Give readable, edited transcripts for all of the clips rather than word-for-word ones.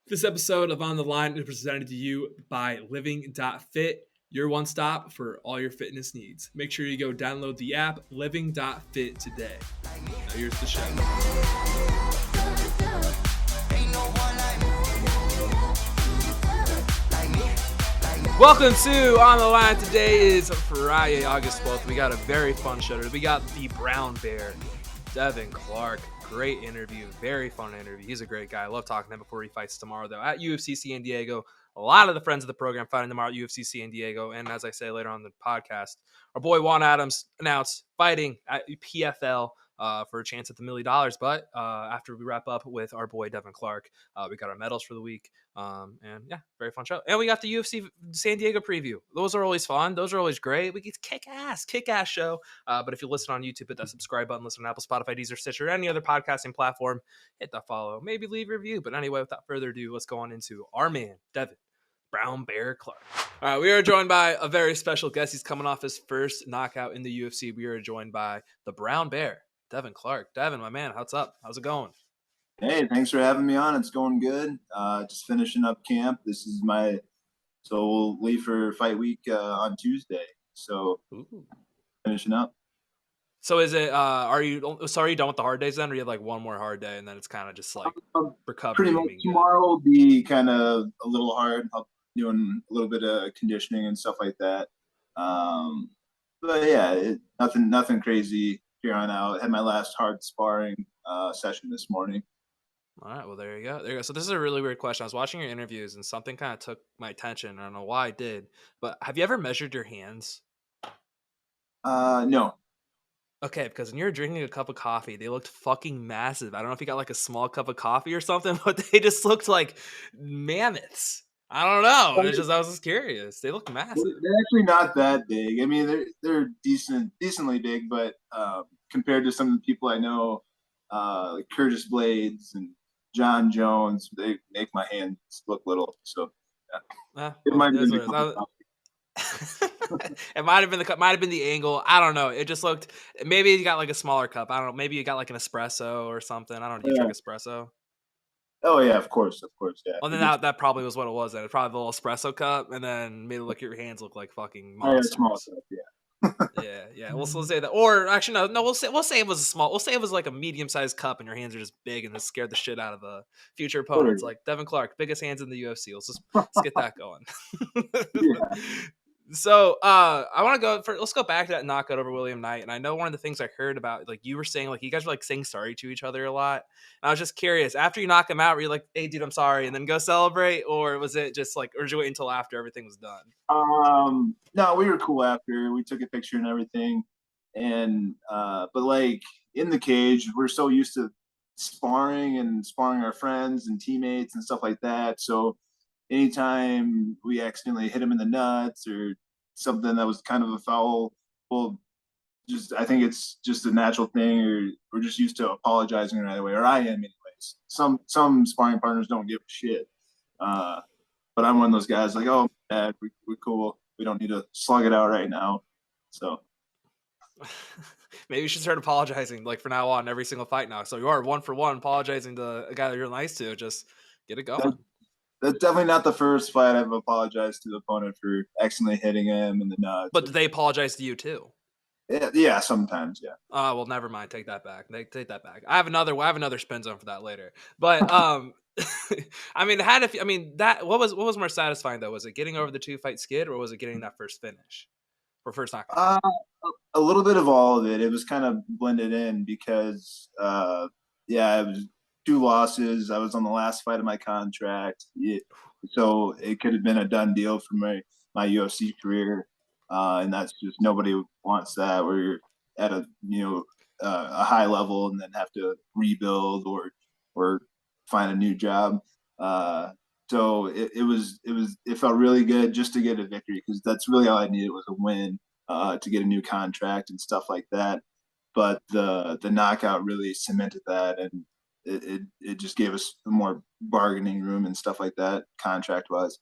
This episode of On the Line is presented to you by Living.fit, your one stop for all your fitness needs. Make sure you go download the app Living.fit today. Now here's the show. Welcome to On the Line. Today is Friday, August 12th. We got a very fun show. We got the Brown Bear, Devin Clark. Great interview. Very fun interview. He's a great guy. I love talking to him before he fights tomorrow, though, at UFC San Diego. A lot of the friends of the program fighting tomorrow at UFC San Diego. And as I say later on the podcast, our boy Juan Adams announced fighting at PFL for a chance at the $1 million. But after we wrap up with our boy Devin Clark, we got our medals for the week. And yeah, very fun show. And we got the UFC San Diego preview. Those are always fun. Those are always great. We get kick ass show. But if you listen on YouTube, hit that subscribe button, listen on Apple, Spotify, Deezer, Stitcher, or any other podcasting platform, hit that follow, maybe leave a review. But anyway, without further ado, let's go on into our man, Devin Brown Bear Clark. All right, we are joined by a very special guest. He's coming off his first knockout in the UFC. We are joined by the Brown Bear, Devin Clark. Devin, my man, what's up? How's it going? Hey, thanks for having me on. It's going good. Just finishing up camp. So we'll leave for fight week on Tuesday. So finishing up. So is it, are you done with the hard days then, or you have like one more hard day and then it's kind of just like recovery? Pretty much tomorrow will be kind of a little hard. I'm doing a little bit of conditioning and stuff like that. But yeah, nothing crazy here on out. I had my last hard sparring session this morning. All right, well, there you go. So this is a really weird question. I was watching your interviews and something kind of took my attention. I don't know why I did, but have you ever measured your hands? No. Okay, because when you were drinking a cup of coffee, they looked fucking massive. I don't know if you got like a small cup of coffee or something, but they just looked like mammoths. I don't know. I was just curious. They look massive. They're actually not that big. I mean, they're decently big, but compared to some of the people I know, like Curtis Blades and John Jones, they make my hands look little. So it might have been the angle. I don't know. It just looked. Maybe you got like a smaller cup. I don't know. Maybe you got like an espresso or something. I don't know. Do you drink espresso? Oh yeah, of course, yeah. Well, then that probably was what it was. Then it's probably the little espresso cup, and then made it look your hands look like fucking monsters. Small cup, yeah. yeah. We'll say that, or actually, no. We'll say it was a small. We'll say it was like a medium-sized cup, and your hands are just big, and this scared the shit out of the future opponents. Like Devin Clark, biggest hands in the UFC. Let's get that going. Yeah. So I want to let's go back to that knockout over William Knight. And I know one of the things I heard about, like you were saying, like you guys were like saying sorry to each other a lot. And I was just curious, after you knock him out, were you like, hey dude, I'm sorry, and then go celebrate? Or was it just like, or did you wait until after everything was done? No, we were cool after. We took a picture and everything. And but like in the cage, we're so used to sparring our friends and teammates and stuff like that. So anytime we accidentally hit him in the nuts or something that was kind of a foul, I think it's just a natural thing, or we're just used to apologizing right away, or I am anyways. Some sparring partners don't give a shit. But I'm one of those guys like, oh, man, we're cool. We don't need to slug it out right now. So maybe you should start apologizing like from now on every single fight now. So you are 1 for 1 apologizing to a guy that you're nice to. Just get it going. That's definitely not the first fight I've apologized to the opponent for accidentally hitting him in the nuts. But do they apologize to you too? Yeah, sometimes, yeah. Well, never mind. Take that back. I have another spin zone for that later. But I mean, what was more satisfying though? Was it getting over the 2-fight skid, or was it getting that first finish or first knockout? A little bit of all of it. It was kind of blended in because it was 2 losses. I was on the last fight of my contract, so it could have been a done deal for my UFC career. And that's just, nobody wants that, where you're at a high level and then have to rebuild or find a new job. So it felt really good just to get a victory, because that's really all I needed was a win to get a new contract and stuff like that. But the knockout really cemented that, and it just gave us more bargaining room and stuff like that, contract wise.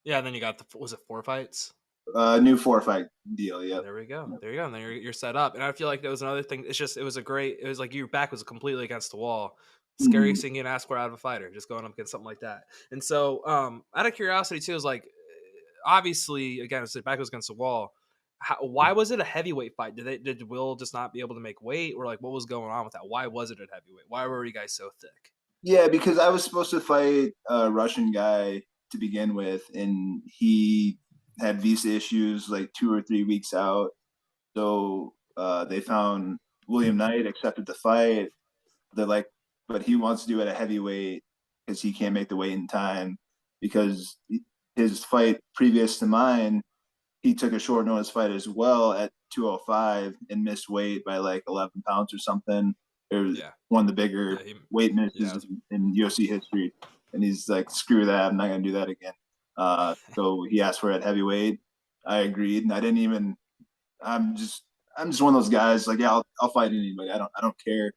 Yeah, and then you got was it 4 fights? New 4-fight deal. Yeah. There we go. And then you're set up. And I feel like that was another thing. It was like your back was completely against the wall Scariest thing you can ask for out of a fighter, just going up against something like that. And so, out of curiosity too, is like, obviously, again, it's back against the wall. Why was it a heavyweight fight? Did Will just not be able to make weight, or like what was going on with that? Why was it a heavyweight? Why were you guys so thick? Yeah, because I was supposed to fight a Russian guy to begin with, and he had visa issues like 2 or 3 weeks out. So they found William Knight accepted the fight. They're like, but he wants to do it at heavyweight because he can't make the weight in time. Because his fight previous to mine, he took a short notice fight as well at 205 and missed weight by like 11 pounds or something. It was one of the bigger weight misses in UFC history. And he's like, screw that. I'm not going to do that again. So he asked for it at heavyweight. I agreed. And I didn't even, I'm just one of those guys like, yeah, I'll fight anybody. I don't care.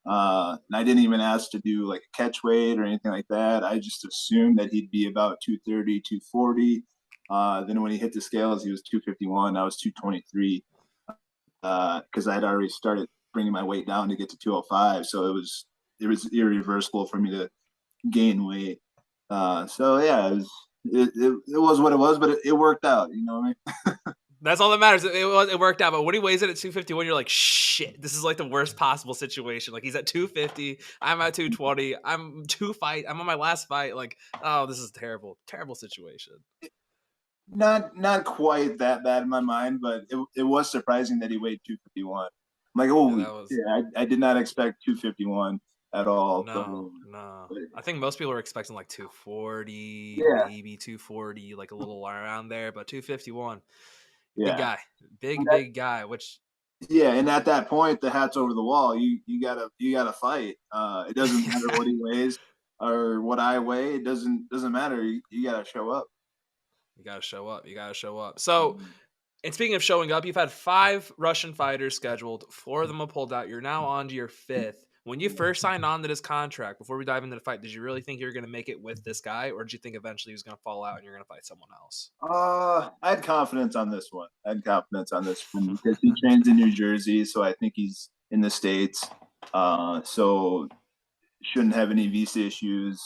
And I didn't even ask to do like a catch weight or anything like that. I just assumed that he'd be about 230, 240. Then when he hit the scales, he was 251. I was 223 because I had already started bringing my weight down to get to 205. So it was irreversible for me to gain weight. So yeah, it was what it was, but it worked out. You know what I mean? That's all that matters. It worked out. But when he weighs it at 251, you're like, shit, this is like the worst possible situation. Like he's at 250, I'm at 220, I'm on my last fight. Like, oh, this is terrible, terrible situation. Not quite that bad in my mind, but it was surprising that he weighed 251. I'm like, oh, I did not expect 251 at all. No. I think most people are expecting like 240, maybe 240, like a little around there, but 251. Big guy, big guy. And at that point, the hat's over the wall. You gotta fight. It doesn't matter what he weighs or what I weigh. It doesn't matter. You gotta show up. You gotta show up. So, and speaking of showing up, you've had 5 Russian fighters scheduled. 4 of them have pulled out. You're now on to your 5th. When you first signed on to this contract, before we dive into the fight, did you really think you were going to make it with this guy, or did you think eventually he was going to fall out and you're going to fight someone else? I had confidence on this one. Because he trains in New Jersey, so I think he's in the States. So shouldn't have any visa issues.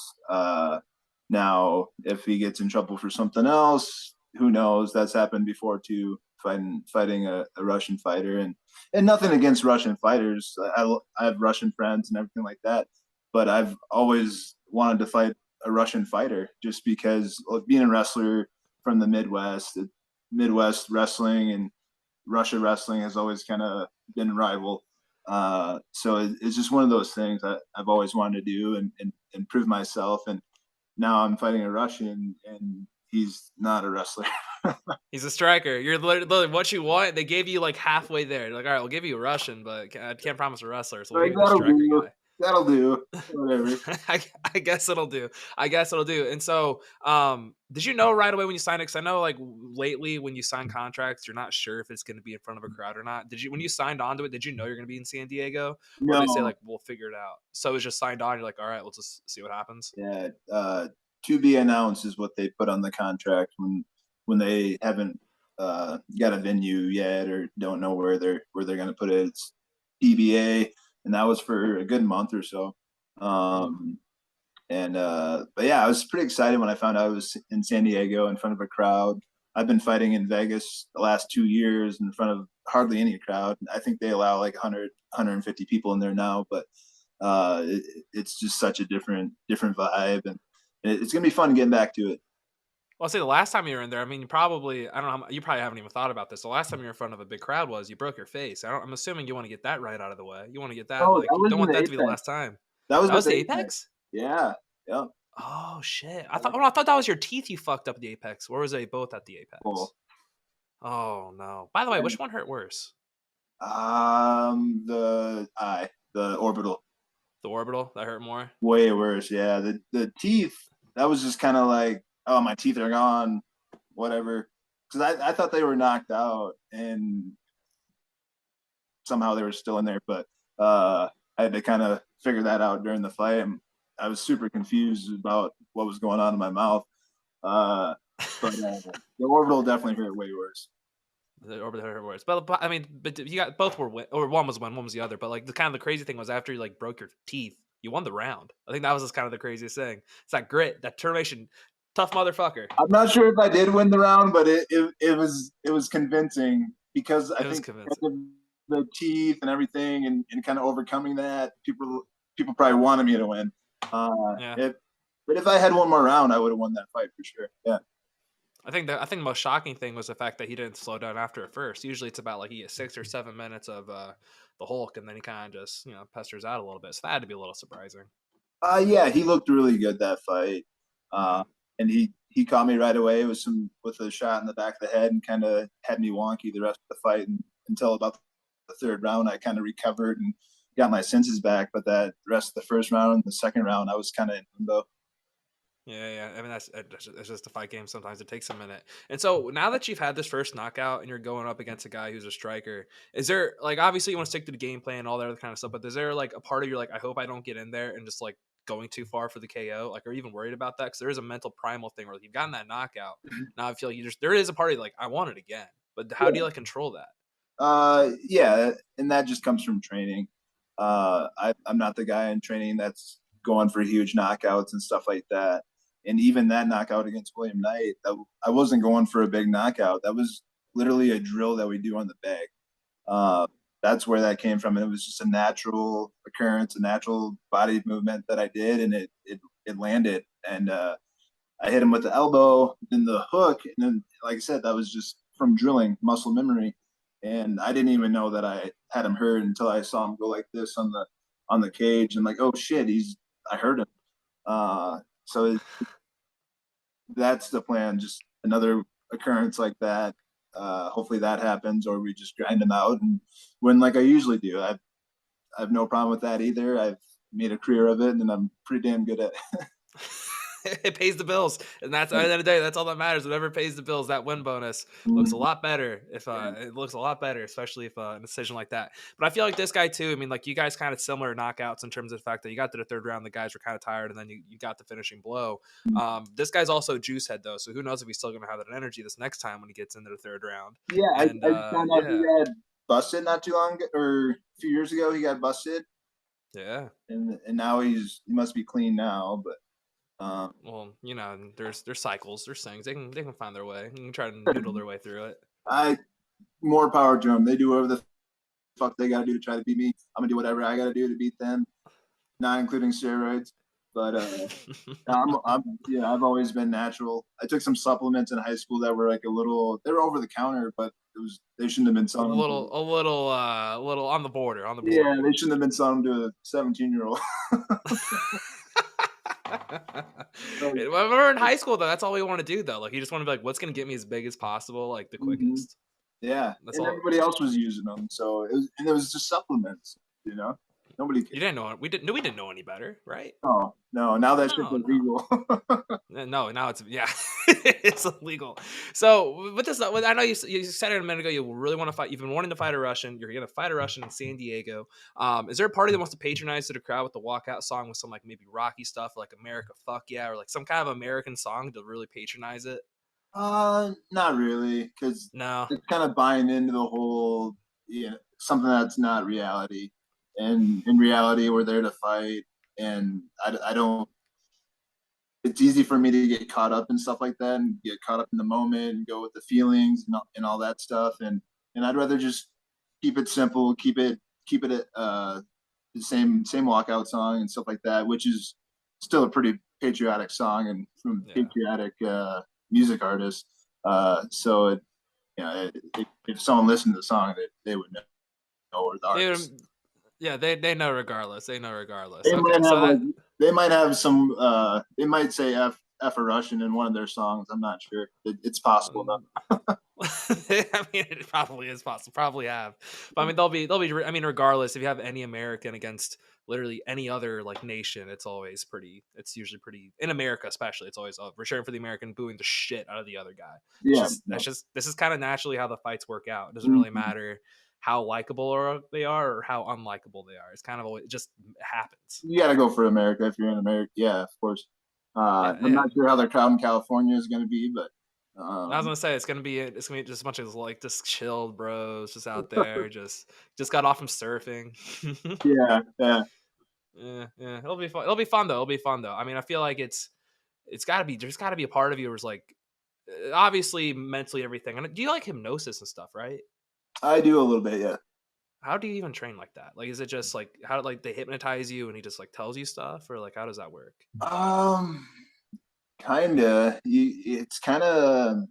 Now, if he gets in trouble for something else, who knows? That's happened before too. Fighting a Russian fighter, and nothing against Russian fighters. I have Russian friends and everything like that, but I've always wanted to fight a Russian fighter just because being a wrestler from the Midwest wrestling and Russia wrestling has always kind of been a rival. So it's just one of those things that I've always wanted to do and prove myself. And now I'm fighting a Russian, and he's not a wrestler. He's a striker. You're literally what you want. They gave you like halfway there. They're like, all right, we'll give you a Russian, but I can't promise a wrestler. So we'll give you a striker guy. That'll do. Whatever. I guess it'll do. And so, did you know right away when you signed it? Because I know, like lately, when you sign contracts, you're not sure if it's going to be in front of a crowd or not. When you signed onto it, did you know you're going to be in San Diego? No. Or did they say like we'll figure it out? So it was just signed on. You're like, all right, we'll just see what happens. Yeah. To be announced is what they put on the contract when they haven't got a venue yet or don't know where they're going to put it. It's PBA. And that was for a good month or so. But yeah, I was pretty excited when I found out I was in San Diego in front of a crowd. I've been fighting in Vegas the last 2 years in front of hardly any crowd. I think they allow like 100, 150 people in there now, but it's just such a different vibe. And it's going to be fun getting back to it. Well, I'll say the last time you were in there, I mean, you probably haven't even thought about this. The last time you were in front of a big crowd you broke your face. I'm assuming you want to get that right out of the way. You want to get that, you don't want that to be the last time. That was the Apex? Yeah. Oh, shit. I thought that was your teeth you fucked up at the Apex. Or was they both at the Apex? Cool. Oh, no. By the way, which one hurt worse? The orbital. The orbital? That hurt more? Way worse, yeah. The teeth, that was just kind of like, oh, my teeth are gone, whatever. Because I thought they were knocked out, and somehow they were still in there. But I had to kind of figure that out during the fight. And I was super confused about what was going on in my mouth. But the orbital definitely hurt way worse. The orbital hurt worse. But you got both were or one was one was the other. But like the crazy thing was after you like broke your teeth, you won the round. I think that was just kind of the craziest thing. It's that grit, that determination, tough motherfucker. I'm not sure if I did win the round, but it was convincing because I It was think convincing. the teeth and everything and kind of overcoming that, people probably wanted me to win. Yeah. But if I had one more round, I would have won that fight for sure. Yeah. I think the most shocking thing was the fact that he didn't slow down after at first. Usually it's about like he gets 6 or 7 minutes of the Hulk, and then he kind of just pesters out a little bit. So that had to be a little surprising. Yeah, he looked really good that fight, Mm. and he caught me right away with a shot in the back of the head and kind of had me wonky the rest of the fight until about the third round. I kind of recovered and got my senses back, but that rest of the first round, the second round, I was kind of in limbo. Yeah. I mean, it's just a fight game. Sometimes it takes a minute. And so now that you've had this first knockout and you're going up against a guy who's a striker, is there like obviously you want to stick to the game plan and all that other kind of stuff, but is there like a part of you like I hope I don't get in there and just like going too far for the KO? Like, are you even worried about that? Because there is a mental primal thing where like, you've gotten that knockout. Now I feel like there is a part of you, like I want it again, but how do you Yeah. like control that? Yeah, and that just comes from training. I'm not the guy in training that's going for huge knockouts and stuff like that. And even that knockout against William Knight, I wasn't going for a big knockout. That was literally a drill that we do on the bag. Uh, that's where that came from, and it was just a natural occurrence, a natural body movement that I did, and it landed. And I hit him with the elbow, then the hook, and then, like I said, that was just from drilling, muscle memory. And I didn't even know that I had him hurt until I saw him go like this on the cage, and like, oh shit, I hurt him. So that's the plan. Just another occurrence like that. Hopefully that happens, or we just grind them out and win like I usually do. I have no problem with that either. I've made a career of it, and I'm pretty damn good at it. It pays the bills, and that's at the end of the day, that's all that matters. Whatever pays the bills, that win bonus looks a lot better if Yeah. it looks a lot better, especially if a decision like that. But I feel like this guy too. I mean, like you guys kind of similar knockouts in terms of the fact that you got to the third round, the guys were kind of tired, and then you got the finishing blow. This guy's also juice head though, so who knows if he's still going to have that energy this next time when he gets into the third round. Yeah, And I just found out he yeah, got busted not too long ago, or a few years ago. He got busted, yeah. and now he must be clean now. But Well, there's cycles, there's things they can find their way. They can try to noodle their way through it. I more power to them. They do whatever the fuck they got to do to try to beat me. I'm gonna do whatever I got to do to beat them, not including steroids. But yeah, I've always been natural. I took some supplements in high school that were like they were over the counter, but they shouldn't have been A selling them. little, a little, little on the border, on the Yeah, border. they shouldn't have been selling them to a 17-year-old. When we were in high school, though, that's all we want to do, though. Like, you just want to be like, what's going to get me as big as possible, like the Mm-hmm. quickest. Yeah, That's and all. everybody else was using them, so it was just supplements. Nobody You cared. didn't know. We didn't know any better, right? Oh no, now that shit's No, no. illegal. No, now it's yeah, it's illegal. So with this, I know you said it a minute ago. You really want to fight. You've been wanting to fight a Russian. You're gonna fight a Russian in San Diego. Is there a party that wants to patronize to the crowd with the walkout song with some like maybe Rocky stuff like America Fuck Yeah or like some kind of American song to really patronize it? Not really, because No. it's kind of buying into the whole, something that's not reality. And in reality, we're there to fight, and I don't. It's easy for me to get caught up in stuff like that and get caught up in the moment and go with the feelings and all that stuff. And I'd rather just keep it simple, keep it the same walkout song and stuff like that, which is still a pretty patriotic song and from Yeah. patriotic music artists. So if someone listened to the song, they would know or the They, artist. yeah, they know regardless. They know regardless. They Okay, might so have that they might have some they might say F a Russian in one of their songs. I'm not sure. It's possible though. I mean, it probably is possible. Probably have, but I mean, they'll be. I mean, regardless, if you have any American against literally any other like nation, it's always pretty. It's usually pretty in America, especially. It's always we're cheering for the American, booing the shit out of the other guy. It's Yeah. just No. this is kind of naturally how the fights work out. It doesn't really Mhm. matter how likable they are or how unlikable they are. It's kind of always, it just happens. You got to go for America if you're in America. Yeah, of course. Yeah, I'm yeah. not sure how their crowd in California is going to be, but I was gonna say it's gonna be just a bunch of like just chilled bros just out there, just got off from surfing. yeah, yeah. Yeah. It'll be fun. It'll be fun though. It'll be fun though. I mean, I feel like it's got to be. There's got to be a part of you who's like, obviously mentally everything. And do you like hypnosis and stuff, right? I do a little bit, yeah. How do you even train like that? Like, is it just like how like they hypnotize you and he just like tells you stuff, or like how does that work? Um, Kinda. It's kind of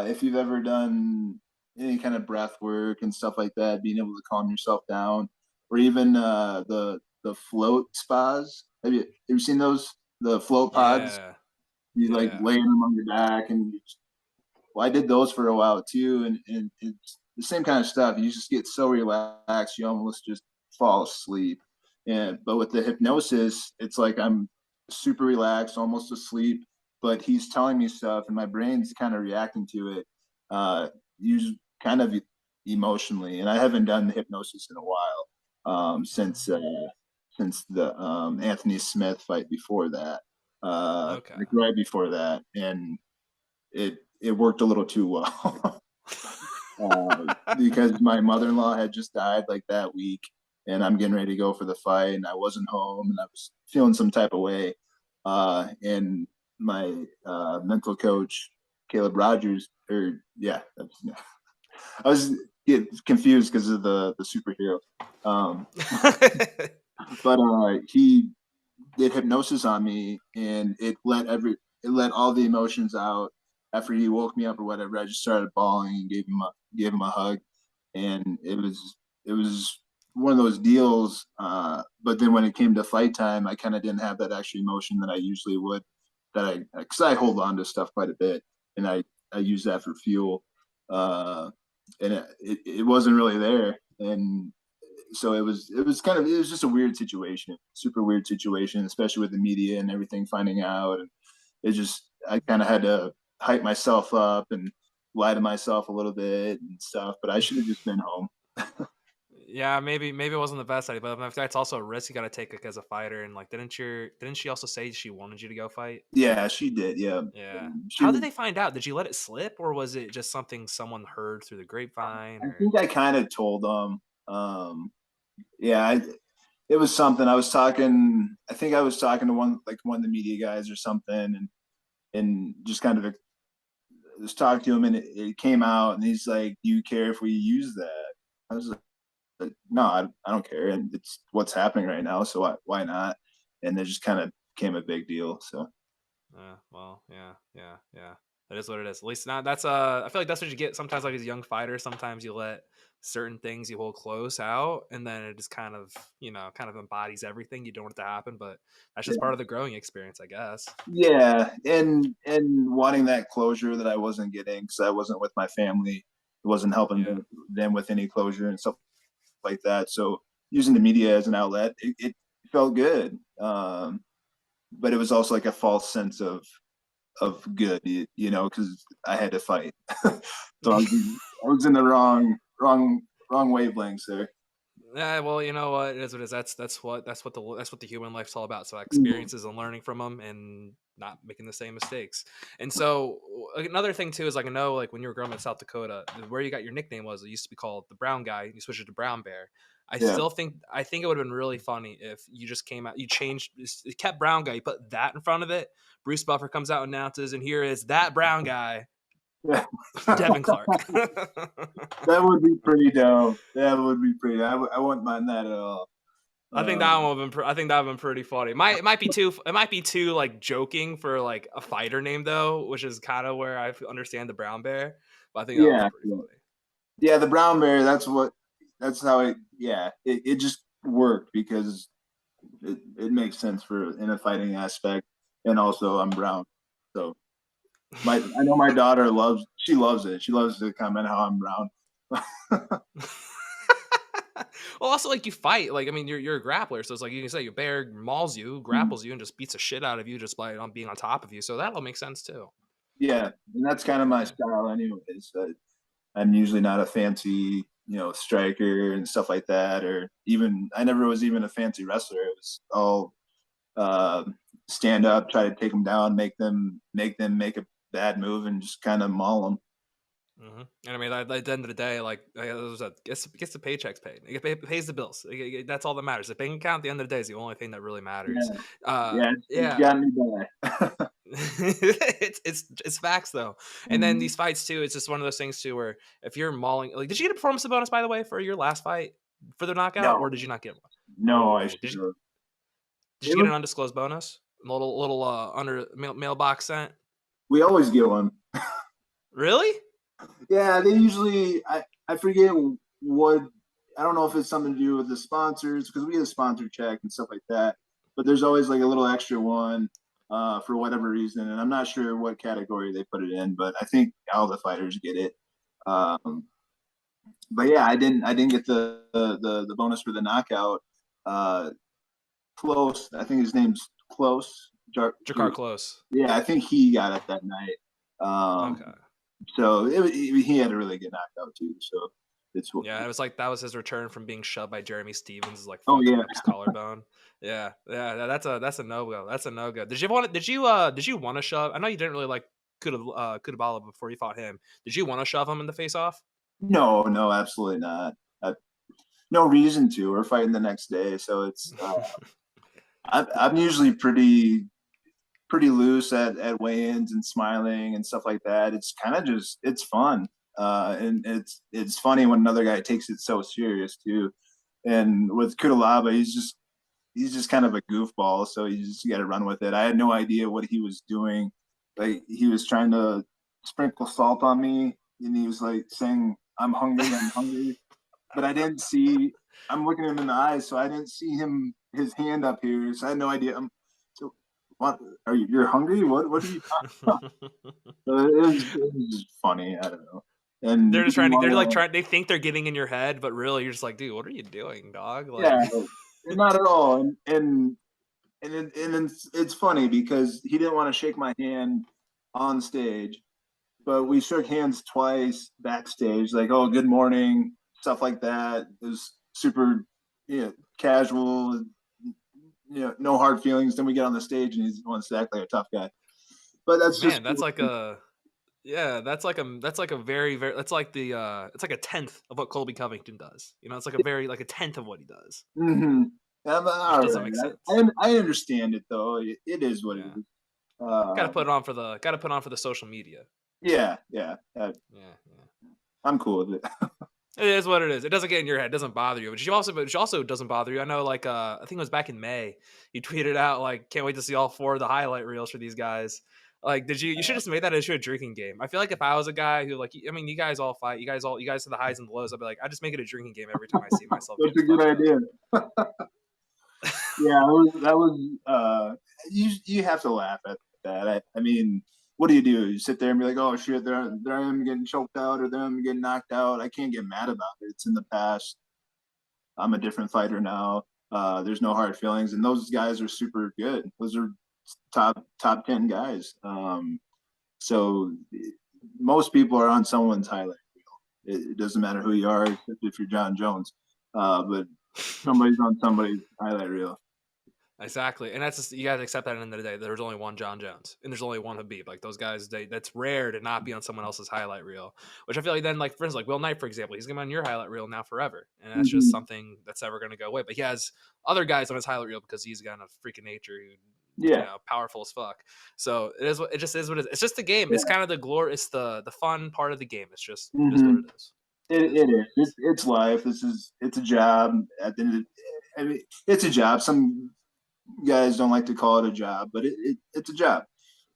if you've ever done any kind of breath work and stuff like that, being able to calm yourself down, or even the float spas. Have you seen those? The float pods. Yeah, You like yeah. lay them on your back, and well, I did those for a while too, and it's the same kind of stuff. You just get so relaxed, you almost just fall asleep. And but with the hypnosis, it's like I'm super relaxed, almost asleep, but he's telling me stuff, and my brain's kind of reacting to it, usually kind of emotionally. And I haven't done hypnosis in a while, since the Anthony Smith fight before that, Okay. like right before that, and it worked a little too well. Because my mother-in-law had just died like that week, and I'm getting ready to go for the fight, and I wasn't home, and I was feeling some type of way. And my mental coach, Caleb Rogers, or yeah, I was getting confused because of the superhero. Um, but he did hypnosis on me, and it let all the emotions out. After he woke me up or whatever, I just started bawling and gave him a hug, and it was one of those deals. But then when it came to fight time, I kind of didn't have that extra emotion that I usually would. Because I hold on to stuff quite a bit, and I use that for fuel. Uh, and it wasn't really there, and so it was just a weird situation, super weird situation, especially with the media and everything finding out. And it just I kind of had to hype myself up and lie to myself a little bit and stuff, but I should have just been home. Yeah, maybe it wasn't the best idea, but that's also a risk you got to take like, as a fighter. And like, didn't she also say she wanted you to go fight? Yeah, she did. Yeah, Yeah. she How did was. they find out? Did you let it slip, or was it just something someone heard through the grapevine? I Or think I kind of told them. Yeah, it was something. I was talking. I think I was talking to one of the media guys or something, and just kind of just talked to him, and it came out, and he's like, "Do you care if we use that?" I was like, "No, I don't care, and it's what's happening right now, so why not?" And it just kind of became a big deal. So well, yeah. That is what it is. At least not. That's I feel like that's what you get sometimes. Like as a young fighter, sometimes you let certain things you hold close out, and then it just kind of kind of embodies everything you don't want it to happen. But that's just part of the growing experience, I guess. yeah, and wanting that closure that I wasn't getting because I wasn't with my family, it wasn't helping Yeah. them with any closure and stuff like that. So using the media as an outlet, it felt good. But it was also like a false sense of good, because I had to fight. So I was in the wrong wavelengths there. Yeah, well, you know what? It is what it is. That's what the human life's all about. So Mhm. experiences and learning from them and not making the same mistakes. And so another thing too is like I know like when you were growing up in South Dakota, where you got your nickname was it used to be called the Brown Guy. You switched it to Brown Bear. Yeah. I think it would have been really funny if you just came out, you changed, it kept Brown Guy, you put that in front of it. Bruce Buffer comes out and announces, and here is that Brown Guy, Yeah. Devin Clark. That would be pretty dope. That would be pretty. I wouldn't mind that at all. I think that Um, one would have been. I think that would have been pretty funny. It might be too. It might be too like joking for like a fighter name though, which is kind of where I understand the brown bear. But I think that would have yeah, been pretty yeah, funny. yeah. The brown bear. That's how it. Yeah, it just worked because it makes sense for in a fighting aspect, and also I'm brown, so I know my daughter she loves it. She loves to comment how I'm brown. Well, also like you fight. Like I mean, you're a grappler, so it's like you can say your bear mauls you, grapples you, and just beats the shit out of you just by being on top of you. So that all makes sense too. Yeah, and that's kind of my Yeah. style, anyways. I'm usually not a fancy, striker and stuff like that, or even I never was even a fancy wrestler. It was all uh, stand up, try to take them down, make them make a bad move, and just kind of maul them. And I mean, at the end of the day, like, gets the paychecks paid. It pays the bills. That's all that matters. The bank account at the end of the day is the only thing that really matters. Yeah, yeah, it's Yeah, got me by. it's facts though. And then Mhm. these fights too, it's just one of those things too where if you're mauling, like, did you get a performance bonus by the way for your last fight for the knockout, or No, did you not get one? no, I Oh, should have. did It you get was, an undisclosed bonus? A little under mailbox sent. we always get one. Really? Yeah, they usually. I forget what. I don't know if it's something to do with the sponsors because we get a sponsor check and stuff like that. But there's always like a little extra one for whatever reason, and I'm not sure what category they put it in, but I think all the fighters get it. Um, but yeah, I didn't get the bonus for the knockout. Uh, Close, I think his name's Close. Jakar close. Yeah, I think he got it that night. Okay. So he had a really good knockout too. So it's Yeah, it was like that was his return from being shoved by Jeremy Stevens, like oh fucking yeah. up his collarbone. Yeah, that's a no go. That's a no go. Did you want to shove? I know you didn't really like Kudabala before you fought him. Did you want to shove him in the face off? No, no, absolutely not. No reason to. We're fighting the next day, so it's. I'm usually pretty loose at weigh-ins and smiling and stuff like that. It's kind of just it's fun, and it's funny when another guy takes it so serious too. And with Kudalaba, he's just kind of a goofball, so you just got to run with it. I had no idea what he was doing. Like he was trying to sprinkle salt on me, and he was like saying, I'm hungry," but I didn't see. I'm looking him in the eyes, so I didn't see his hand up here, so I had no idea. So what are you? You're hungry? What are you talking about? So it was just funny. I don't know. And They're just trying to. They're like trying. They think they're getting in your head, but really, you're just like, dude, what are you doing, dog? Like, yeah, not at all. And it's funny because he didn't want to shake my hand on stage, but we shook hands twice backstage, like, oh, good morning, stuff like that. It was super, casual, no hard feelings. Then we get on the stage and he wants to act like a tough guy. But that's just man, that's like a. Yeah, that's like a very very that's like the it's like a tenth of what Colby Covington does. You know, it's like a tenth of what he does, mm-hmm. which All doesn't right. make sense. I understand it though. It is what it Yeah, is. got to put on for the social media. Yeah, yeah. Yeah, yeah. I'm cool with it. It is what it is. It doesn't get in your head. It doesn't bother you. Which also doesn't bother you. I know, like, I think it was back in May. He tweeted out like, "Can't wait to see all four of the highlight reels for these guys." Like, did you? You should have made that into a drinking game. I feel like if I was a guy who, like, I mean, you guys all fight. You guys have the highs and the lows. I'd be like, I just make it a drinking game every time I see myself That's getting a good fucked up. idea. Yeah, you have to laugh at that. I mean, what do? You sit there and be like, oh shit, there I am getting choked out or there I'm getting knocked out. I can't get mad about it. It's in the past. I'm a different fighter now. There's no hard feelings, and those guys are super good. Those are top 10 guys. So most people are on someone's highlight reel. It doesn't matter who you are, except if you're John Jones. But somebody's on somebody's highlight reel. Exactly, and that's just, you gotta accept that at the end of the day. There's only one John Jones, and there's only one Habib. Like those guys, that's rare to not be on someone else's highlight reel. Which I feel like then, like for instance, like Will Knight, for example, he's gonna be on your highlight reel now forever, and that's just Mm-hmm. something that's never gonna go away. But he has other guys on his highlight reel because he's got a freaking nature who, Yeah, powerful as fuck. So it just is what it is. It's just the game. It's yeah. kind of the glory. It's the fun part of the game. It's just it is what Mm-hmm. it is. It is It what is. it is. It's life. It's a job. At the end of I mean, it's a job. Some guys don't like to call it a job, but it's a job.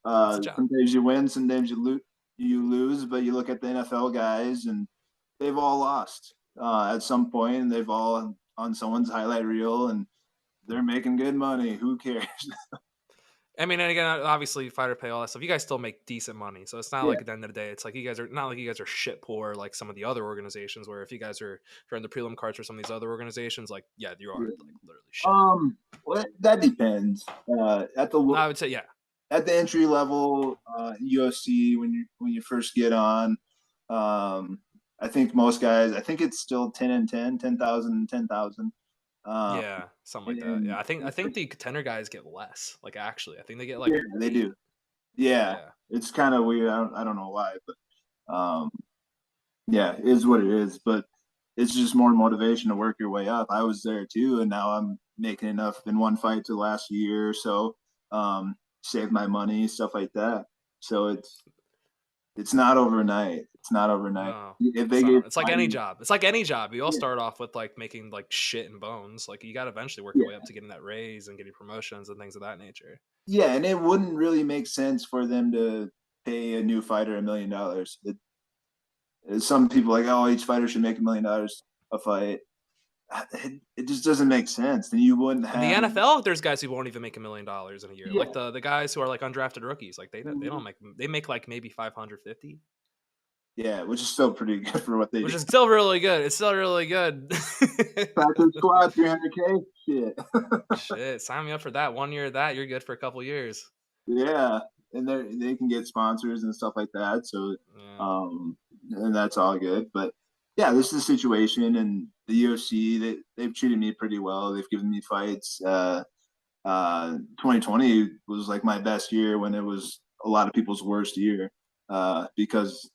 It's a job. Sometimes you win, sometimes you lose. But you look at the NFL guys, and they've all lost at some point, and they've all on someone's highlight reel, and they're making good money. Who cares? I mean, and again, obviously, fighter pay, all that stuff. You guys still make decent money, so it's not Yeah. like at the end of the day, it's like you guys are not like you guys are shit poor like some of the other organizations. Where if you guys are if you're in the prelim cards for some of these other organizations, like yeah, you are Yeah. like literally shit poor. Well, that depends. No, I would say yeah, At the entry level UFC when you first get on, I think most guys. I think it's still 10 and 10, 10,000 and 10,000. Um, yeah, something like that. and Yeah, I think the contender guys get less. Like actually, I think they get like yeah, they 8. do. Yeah, Yeah, it's kind of weird. I don't know why, but um, Yeah, it is what it is. But it's just more motivation to work your way up. I was there too, and now I'm making enough in one fight to last a year or so, save my money, stuff like that. So it's not overnight. It's not overnight. No, If it's they not. gave It's like any fighting, job. It's like any job. You all yeah, start off with like making like shit and bones. Like you got to eventually work your way yeah, up to getting that raise and getting promotions and things of that nature. yeah, and it wouldn't really make sense for them to pay a new fighter $1 million. Some people like, oh, each fighter should make $1 million a fight. It just doesn't make sense. Then you wouldn't In the have. NFL, there's guys who won't even make $1 million in a year. Like Yeah. the guys who are like undrafted rookies. Like they Mhm. don't make they make like maybe 550, Yeah, which is still pretty good for what they which do. is still really good. It's still really good. Practice squad, 300K. Shit. Shit, sign me up for that. 1 year of that, you're good for a couple years. Yeah, and they can get sponsors and stuff like that. So, Yeah. um, and that's all good. But yeah, this is the situation, and the UFC they've treated me pretty well. They've given me fights. 2020 was like my best year when it was a lot of people's worst year, because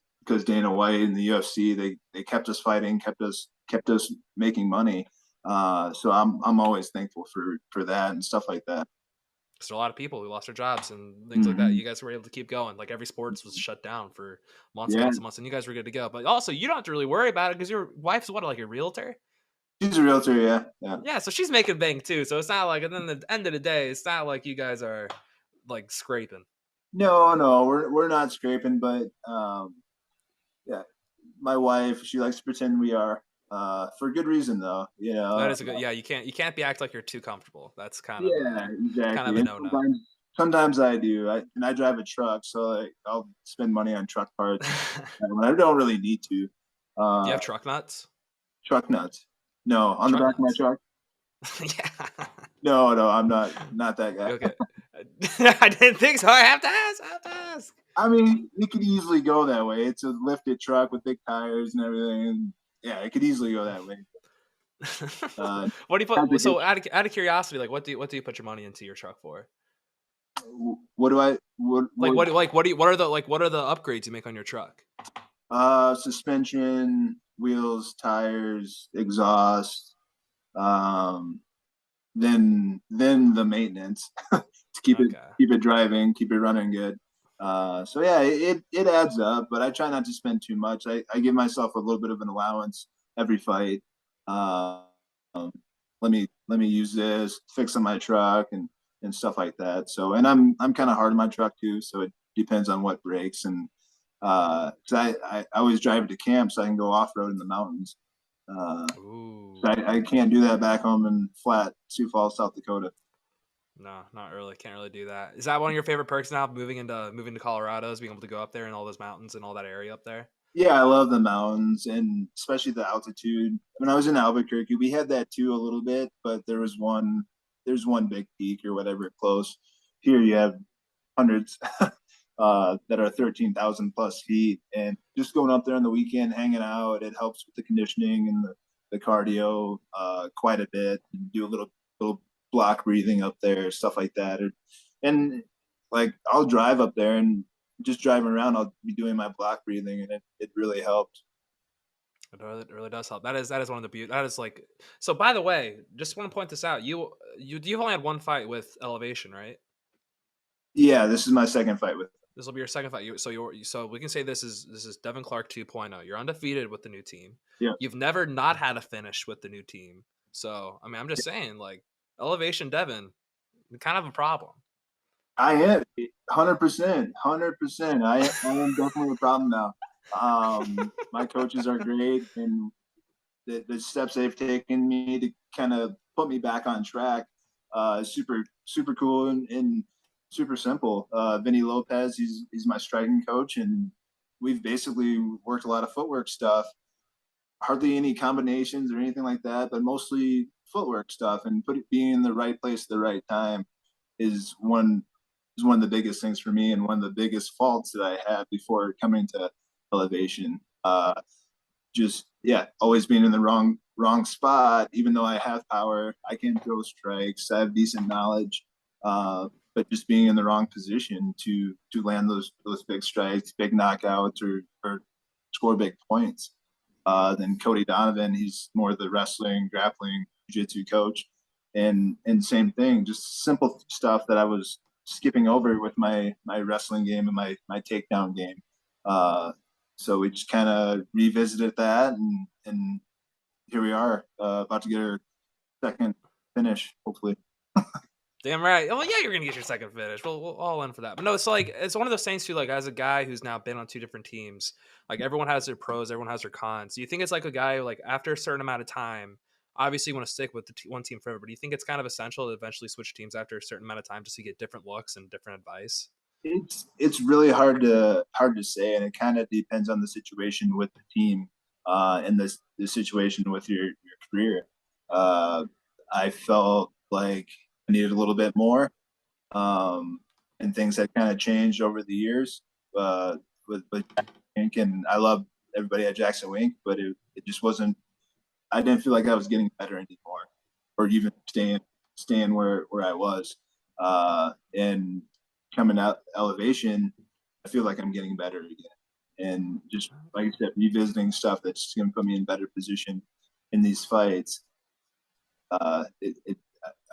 Dana White and the UFC they kept us fighting, kept us making money. So I'm always thankful for that and stuff like that. There's a lot of people who lost their jobs and things like that. Hmm. You guys were able to keep going. Like every sports was shut down for months and Yeah, months and months, and you guys were good to go. But also, you don't have to really worry about it because your wife's what, like a realtor? she's a realtor. Yeah, yeah. Yeah, so she's making bank too. So it's not like, and then at the end of the day, it's not like you guys are like scraping. No, no, we're not scraping, but yeah, my wife, she likes to pretend we are, for good reason though. That is a good. Yeah, you can't be act like you're too comfortable. That's Yeah, kind of exactly. a And no no. sometimes I do. I drive a truck, so like I'll spend money on truck parts when I don't really need to. Do you Uh, have truck nuts? Truck nuts. No, on the Truck back of my nuts. truck. Yeah. No, no, I'm not that guy. Okay. I didn't think so. I have to ask. I have to ask. I mean, it could easily go that way. It's a lifted truck with big tires and everything. And yeah, it could easily go that way. Uh, What do you Has a put? good. So out of curiosity, like what do you put your money into your truck for? What do I? What? What are the upgrades you make on your truck? Suspension, wheels, tires, exhaust. Um, then the maintenance to Okay. keep it driving, keep it running good. So yeah, it adds up, but I try not to spend too much. I give myself a little bit of an allowance every fight. Uh, let me use this, fix on my truck and stuff like that. So and I'm kind of hard on my truck too, so it depends on what breaks and because I always drive it to camp so I can go off road in the mountains. So Ooh. I can't do that back home in flat Sioux Falls, South Dakota. No, not really. Can't really do that. Is that one of your favorite perks now? Moving to Colorado, is being able to go up there and all those mountains and all that area up there. Yeah, I love the mountains and especially the altitude. When I was in Albuquerque, we had that too a little bit, but there's one big peak or whatever close. Here you have hundreds that are 13,000 plus feet, and just going up there on the weekend, hanging out, it helps with the conditioning and the cardio quite a bit. Do a little block breathing up there, stuff like that, and like I'll drive up there and just driving around, I'll be doing my block breathing, and it really helped. It really does help. That is one of the beauty. That is like. So by the way, just want to point this out. You've only had one fight with Elevation, right? Yeah, this is my second fight with. This will be your second fight. So we can say this is Devin Clark 2.0. You're undefeated with the new team. Yeah, You've never not had a finish with the new team. So I mean, I'm just saying, like Elevation Devin, kind of a problem. I am 100%, 100%. I am definitely a problem now. My coaches are great, and the steps they've taken me to kind of put me back on track is super cool and super simple. Vinny Lopez, he's my striking coach, and we've basically worked a lot of footwork stuff. Hardly any combinations or anything like that, but mostly footwork stuff and being in the right place at the right time is one of the biggest things for me and one of the biggest faults that I had before coming to elevation. Just yeah, always being in the wrong spot. Even though I have power, I can throw strikes. I have decent knowledge, but just being in the wrong position to land those big strikes, big knockouts, or score big points. Then Cody Donovan, he's more the wrestling, grappling, jiu-jitsu coach. And same thing, just simple stuff that I was skipping over with my wrestling game and my takedown game. So we just kind of revisited that, and here we are, about to get our second finish, hopefully. Damn right. Oh, yeah, you're going to get your second finish. We'll all in for that. But no, it's like, it's one of those things too, like as a guy who's now been on two different teams, like everyone has their pros, everyone has their cons. Do you think it's like a guy, like after a certain amount of time, obviously you want to stick with the one team forever, but do you think it's kind of essential to eventually switch teams after a certain amount of time just to get different looks and different advice? It's really hard to say, and it kind of depends on the situation with the team, and the situation with your career. I felt like I needed a little bit more, and things had kind of changed over the years, with Wink, and I love everybody at Jackson Wink, but it just wasn't. I didn't feel like I was getting better anymore, or even staying where I was, and coming out elevation, I feel like I'm getting better again. And just like I said, revisiting stuff that's going to put me in better position in these fights. I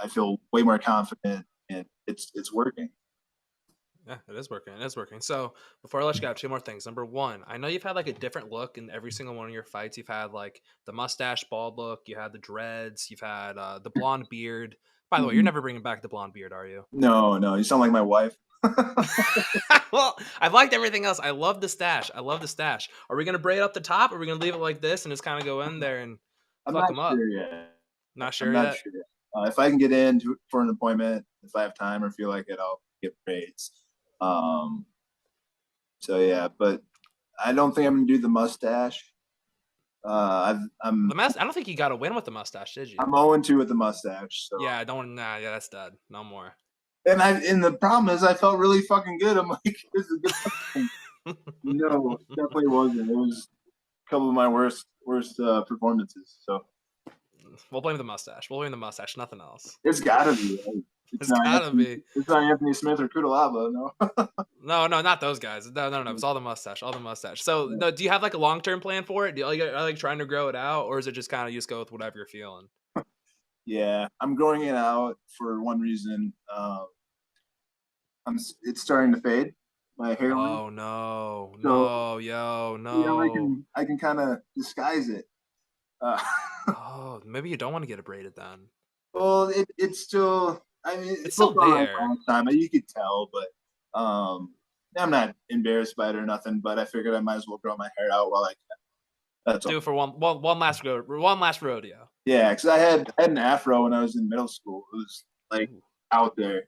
feel way more confident, and it's working. Yeah, it is working. It is working. So before I let you go, two more things. Number one, I know you've had like a different look in every single one of your fights. You've had like the mustache bald look, you had the dreads, you've had the blonde beard. By the way, you're never bringing back the blonde beard, are you? No, you sound like my wife. Well, I've liked everything else. I love the stash. I love the stash. Are we gonna braid up the top? Or are we gonna leave it like this and just kind of go in there and I'm fuck not them up? sure yet. Not I'm sure not yet. sure. If I can get in for an appointment, if I have time or feel like it, I'll get braids. Um, so yeah, but I don't think I'm gonna do the mustache. The mess. I don't think you got to win with the mustache, did you? I'm 0-2 with the mustache. So Yeah, I don't. Nah, yeah, that's dead. No more. and the problem is I felt really fucking good. I'm like, this is a good thing. No, definitely wasn't. It was a couple of my worst performances. So We'll blame the mustache. We'll blame the mustache. Nothing else. it's gotta be. Right? It's gotta be. It's not Anthony Smith or Kudalaba, no. No, not those guys. No. It's all the mustache. All the mustache. So, no, do you have like a long term plan for it? Do you like trying to grow it out, or is it just kind of you just go with whatever you're feeling? Yeah, I'm growing it out for one reason. It's starting to fade. My hairline. Oh no, So no, yo, I no. can kind of disguise it. Uh, Oh, maybe you don't want to get it braided then. well, it's still. I mean, It's it's still looked all right there. all the time. You could tell, but I'm not embarrassed by it or nothing. But I figured I might as well grow my hair out while I can. That's Do all. it for one last rodeo. Yeah, because I had an afro when I was in middle school. It was like Ooh, out there.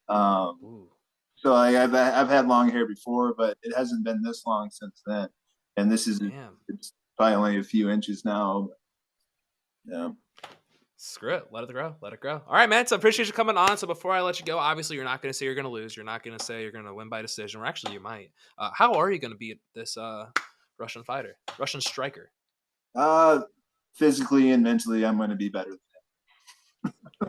Um, ooh. so I've had long hair before, but it hasn't been this long since then. And this is Damn. it's probably only a few inches now. Yeah. Screw it. Let it grow. Let it grow. All right, man. So I appreciate you coming on. So before I let you go, obviously you're not going to say you're going to lose. You're not going to say you're going to win by decision. Or actually, you might. How are you going to beat this Russian fighter, Russian striker? Physically and mentally, I'm going to be better.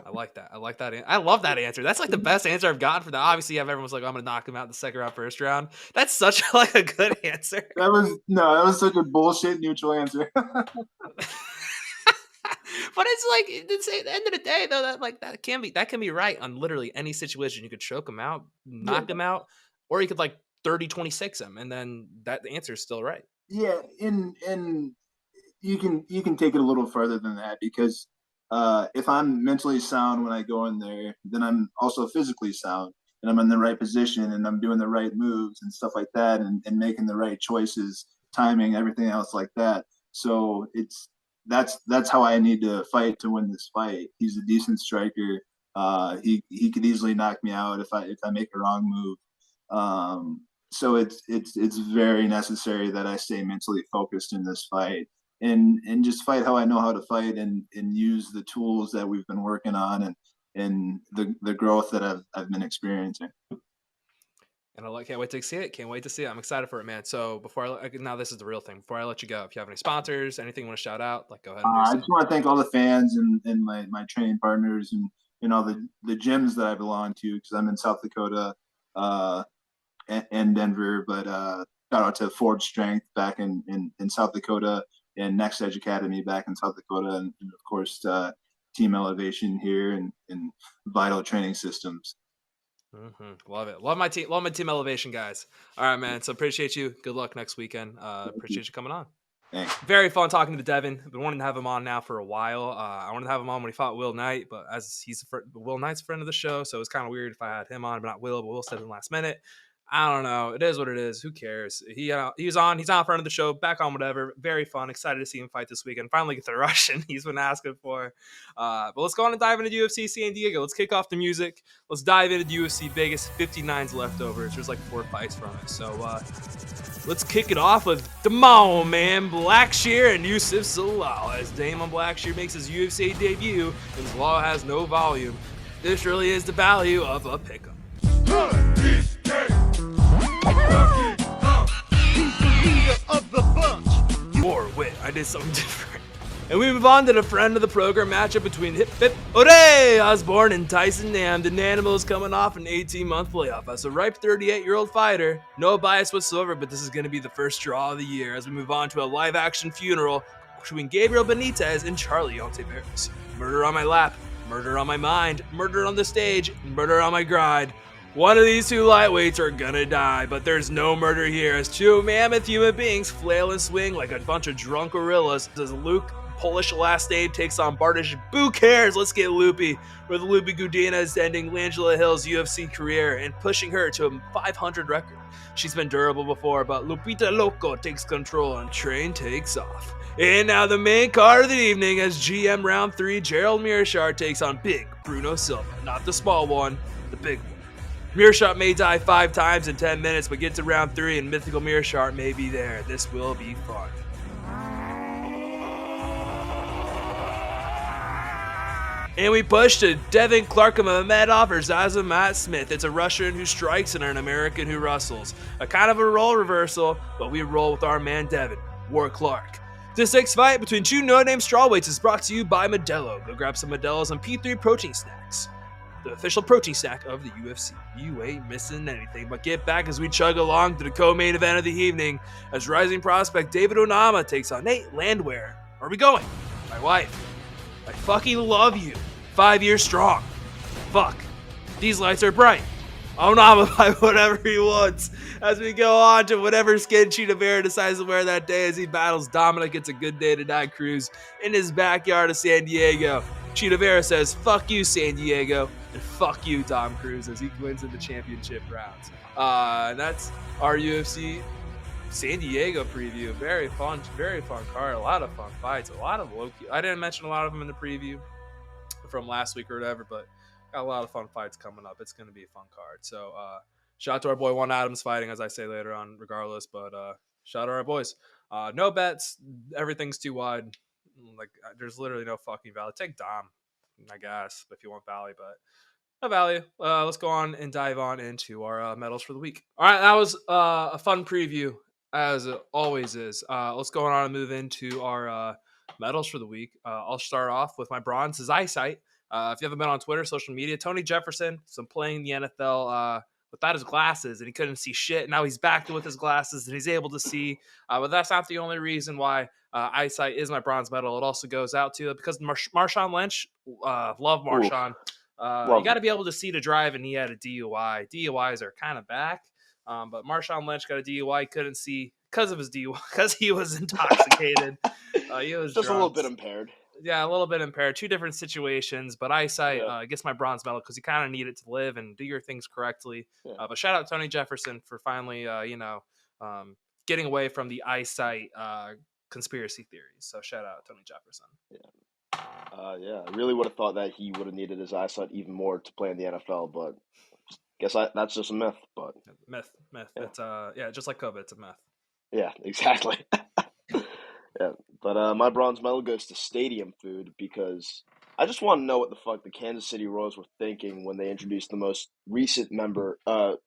I like that. I like that. I love that answer. That's like the best answer I've gotten for that. Obviously, everyone's like, I'm going to knock him out in the second round, first round. That's such like a good answer. That was such a bullshit neutral answer. But it's like at the end of the day, though, that can be right on literally any situation. You could choke him out, knock him out, or you could like 30-26 him, and then that the answer is still right. Yeah, and you can take it a little further than that because if I'm mentally sound when I go in there, then I'm also physically sound, and I'm in the right position, and I'm doing the right moves and stuff like that, and making the right choices, timing, everything else like that. So that's how I need to fight to win this fight. He's a decent striker. He could easily knock me out if I make a wrong move. So it's very necessary that I stay mentally focused in this fight and just fight how I know how to fight and use the tools that we've been working on and the growth that I've been experiencing. And can't wait to see it. Can't wait to see it. I'm excited for it, man. So now this is the real thing. Before I let you go, if you have any sponsors, anything you want to shout out, like go ahead and do I so. just want to thank all the fans and my training partners and all the gyms that I belong to because I'm in South Dakota and Denver. But shout out to Forge Strength back in South Dakota, and Next Edge Academy back in South Dakota, and of course, Team Elevation here and Vital Training Systems. Love it. Love my team. Love my Team Elevation guys. All right, man. So appreciate you. Good luck next weekend. Appreciate you coming on. Thanks. Very fun talking to Devin. Been wanting to have him on now for a while. I wanted to have him on when he fought Will Knight, but as Will Knight's a friend of the show, so it's kind of weird if I had him on, but not Will. But Will said in the last minute. I don't know. It is what it is. Who cares? He's on. He's on front of the show. Back on whatever. Very fun. Excited to see him fight this weekend. Finally get the Russian he's been asking for. But let's go on and dive into UFC San Diego. Let's kick off the music. Let's dive into UFC Vegas. 59's leftovers. There's like 4 fights from it. So let's kick it off with Damon, man. Blackshear and Yusuf Zalal. As Damon Blackshear makes his UFC debut and Zalal has no volume. This really is the value of a pickup. Or wait, I did something different. And we move on to the friend of the program matchup between Hip Ore Osborne and Tyson Nam. The Nanimal is coming off an 18-month layoff. As a ripe 38-year-old fighter, no bias whatsoever, but this is going to be the first draw of the year as we move on to a live-action funeral between Gabriel Benitez and Charlie Ontiveros. Murder on my lap, murder on my mind, murder on the stage, murder on my grind. One of these 2 lightweights are gonna die, but there's no murder here as 2 mammoth human beings flail and swing like a bunch of drunk gorillas as Luke Polish last name takes on Bartosz. Who cares? Let's get loopy. With Lupe Godinez ending Langela Hill's UFC career and pushing her to a 500 record. She's been durable before, but Lupita Loco takes control and train takes off. And now the main card of the evening as GM Round 3, Gerald Mearshart takes on Big Bruno Silva. Not the small one, the big one. Mearshart may die 5 times in 10 minutes, but get to round 3 and mythical Mearshart may be there. This will be fun. And we push to Devin Clark and Mamedov versus Azamat Smith. It's a Russian who strikes and an American who wrestles. A kind of a role reversal, but we roll with our man Devin, War Clark. This next fight between 2 no-name strawweights is brought to you by Modelo. Go grab some Modelo's and P3 protein snacks. The official protein snack of the UFC. You ain't missing anything, but get back as we chug along to the co-main event of the evening as rising prospect David Onama takes on Nate Landwehr. Where are we going? My wife. I fucking love you. 5 years strong. Fuck. These lights are bright. Onama buy whatever he wants as we go on to whatever skin Cheetah Vera decides to wear that day as he battles Dominic. It's a good day to die Cruz in his backyard of San Diego. Cheetah Vera says, fuck you, San Diego, and fuck you, Tom Cruise, as he wins in the championship rounds. And that's our UFC San Diego preview. Very fun card. A lot of fun fights. A lot of low-key. I didn't mention a lot of them in the preview from last week or whatever, but got a lot of fun fights coming up. It's going to be a fun card. So shout out to our boy Juan Adams fighting, as I say later on, regardless. But shout out to our boys. No bets. Everything's too wide. Like there's literally no fucking value. Take Dom, I guess, if you want value, but no value. Let's go on and dive on into our medals for the week. All right, that was a fun preview, as it always is. Let's go on and move into our medals for the week. I'll start off with my bronze is eyesight. If you haven't been on Twitter, social media, Tony Jefferson, so playing the NFL without his glasses, and he couldn't see shit. Now he's back with his glasses, and he's able to see. But that's not the only reason why eyesight is my bronze medal. It also goes out to because Marshawn Lynch, love Marshawn. You got to be able to see to drive, and he had a DUI. DUIs are kind of back, but Marshawn Lynch got a DUI. He couldn't see because of his DUI because he was intoxicated. He was just drunk. A little bit impaired. Yeah, a little bit impaired. 2 different situations, but eyesight gets my bronze medal because you kind of need it to live and do your things correctly. Yeah. But shout out Tony Jefferson for finally, getting away from the eyesight conspiracy theories. So shout out Tony Jefferson. Yeah, I really would have thought that he would have needed his eyesight even more to play in the NFL, but guess that's just a myth. But myth. Yeah. It's just like COVID, it's a myth. Yeah, exactly. Yeah, but my bronze medal goes to stadium food because I just want to know what the fuck the Kansas City Royals were thinking when they introduced the most recent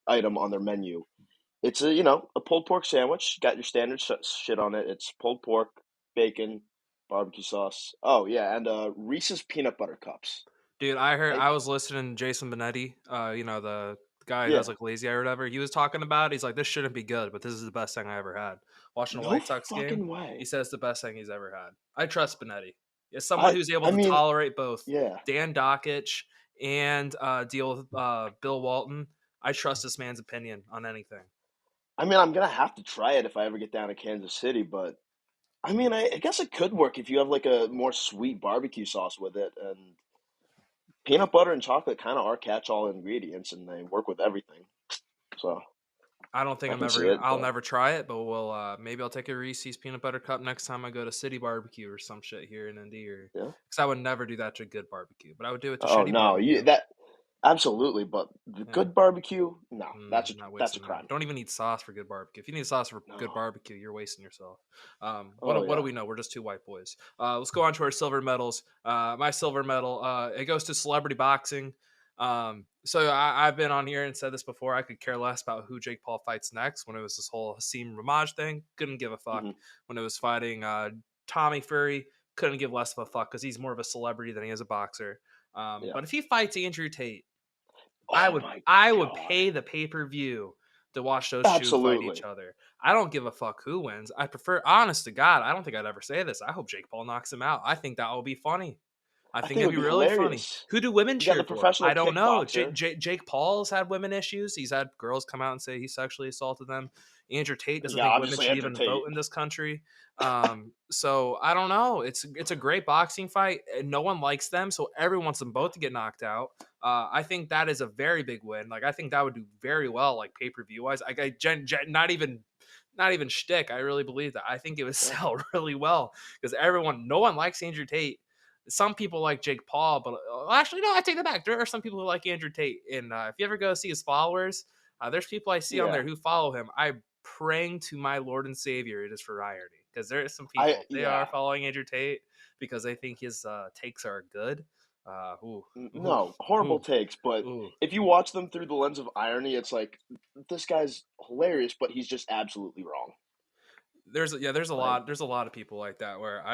item on their menu. It's a pulled pork sandwich. Got your standard shit on it. It's pulled pork, bacon, barbecue sauce. Oh yeah, and Reese's peanut butter cups. Dude, I was listening to Jason Benetti, the guy who does like Lazy Eye or whatever, he was talking about. He's like, this shouldn't be good, but this is the best thing I ever had. Watching a No White Sox fucking game, way. he says it's the best thing he's ever had. I trust Benetti. As someone who's able to tolerate both Dan Dockich and deal with Bill Walton, I trust this man's opinion on anything. I mean, I'm gonna have to try it if I ever get down to Kansas City, but I mean, I guess it could work if you have like a more sweet barbecue sauce with it, and peanut butter and chocolate kind of are catch-all ingredients, and they work with everything. So I don't think I'll never try it, but we'll maybe I'll take a Reese's peanut butter cup next time I go to City Barbecue or some shit here in Indy, or because I would never do that to good barbecue, but I would do it to shitty barbecue. Absolutely, but the good barbecue, no, that's a crime. Don't even need sauce for good barbecue. If you need sauce for good barbecue, you're wasting yourself. What do we know? We're just two white boys. Let's go on to our silver medals. My silver medal, it goes to celebrity boxing. So I've been on here and said this before. I could care less about who Jake Paul fights next. When it was this whole Hasim Ramaj thing, couldn't give a fuck. When it was fighting Tommy Fury, couldn't give less of a fuck because he's more of a celebrity than he is a boxer. But if he fights Andrew Tate, I would pay the pay-per-view to watch those two fight each other. I don't give a fuck who wins. I prefer, honest to God, I don't think I'd ever say this. I hope Jake Paul knocks him out. I think that will be funny. I think it'd be really funny. Who do women cheer for? I don't know. Jake Paul's had women issues. He's had girls come out and say he sexually assaulted them. Andrew Tate doesn't think women should even vote in this country. So I don't know. It's a great boxing fight. No one likes them, so everyone wants them both to get knocked out. I think that is a very big win. Like I think that would do very well, like pay-per-view wise. Not even shtick. I really believe that. I think it would sell really well because no one likes Andrew Tate. Some people like Jake Paul, but actually, no, I take that back. There are some people who like Andrew Tate. And if you ever go see his followers, there's people I see on there who follow him. I'm praying to my Lord and Savior it is for irony. Because there are some people, they are following Andrew Tate because they think his takes are good. Horrible takes. But if you watch them through the lens of irony, it's like, this guy's hilarious, but he's just absolutely wrong. There's a lot of people like that where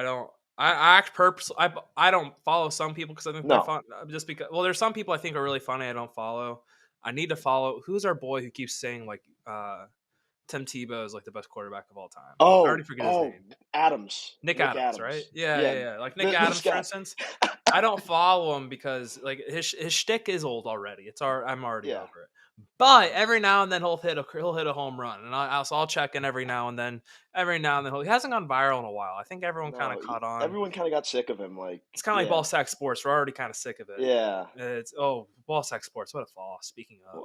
I act purposely. I don't follow some people because I think they're fun. Just because, there's some people I think are really funny. I don't follow. I need to follow. Who's our boy who keeps saying like Tim Tebow is like the best quarterback of all time? I already forget his name. Nick Adams, right? Yeah. Like Nick Adams, for instance. I don't follow him because like his shtick is old already. I'm already over it. But every now and then he'll hit a home run, and I'll check in every now and then. He hasn't gone viral in a while. I think everyone kind of caught on. Everyone kind of got sick of him. Like it's kind of like ball sack sports. We're already kind of sick of it. Yeah. It's ball sack sports. What a fall. Speaking of.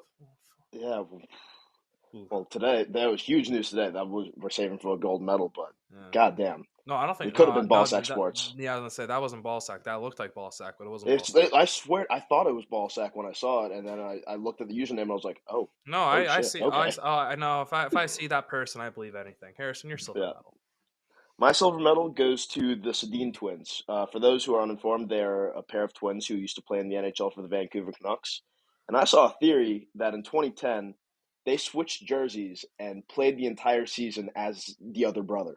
Well, today there was huge news today that we're saving for a gold medal, but goddamn. No, I don't think it could have been ball sack sports. Yeah, I was gonna say that wasn't ball sack. That looked like ball sack, but it wasn't. I swear, I thought it was ball sack when I saw it, and then I looked at the username and I was like, oh. No, I see. Okay. I know if I see that person, I believe anything. Harrison, your silver medal. My silver medal goes to the Sedin twins. For those who are uninformed, they're a pair of twins who used to play in the NHL for the Vancouver Canucks, and I saw a theory that in 2010 they switched jerseys and played the entire season as the other brother.